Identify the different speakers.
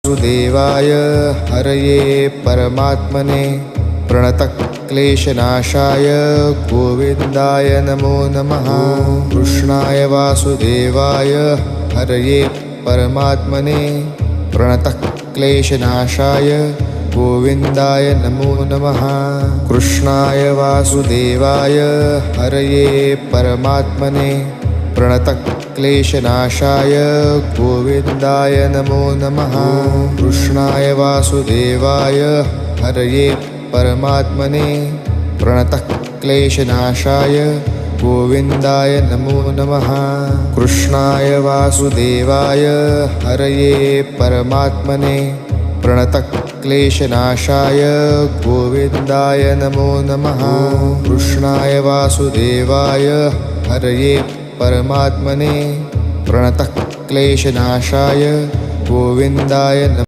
Speaker 1: वासुदेवाय हरये परमात्मने प्रणतक्लेशनाशाय गोविन्दाय नमो नमः। कृष्णाय वासुदेवाय हरये परमात्मने प्रणतक्लेशनाशाय गोविन्दाय नमो नमः। कृष्णाय वासुदेवाय हरये परमात्मने प्रणतक्लेशनाशाय गोविन्दाय नमो नमः। कृष्णाय वासुदेवाय हरये परमात्मने प्रणतक्लेशनाशाय गोविन्दाय नमो नमः। कृष्णाय वासुदेवाय हरये परमात्मने प्रणतक्लेशनाशाय गोविन्दाय नमो नमः। कृष्णाय वासुदेवाय हरये परमात्मने प्रणतक्लेशनाशाय गोविन्दाय नमः।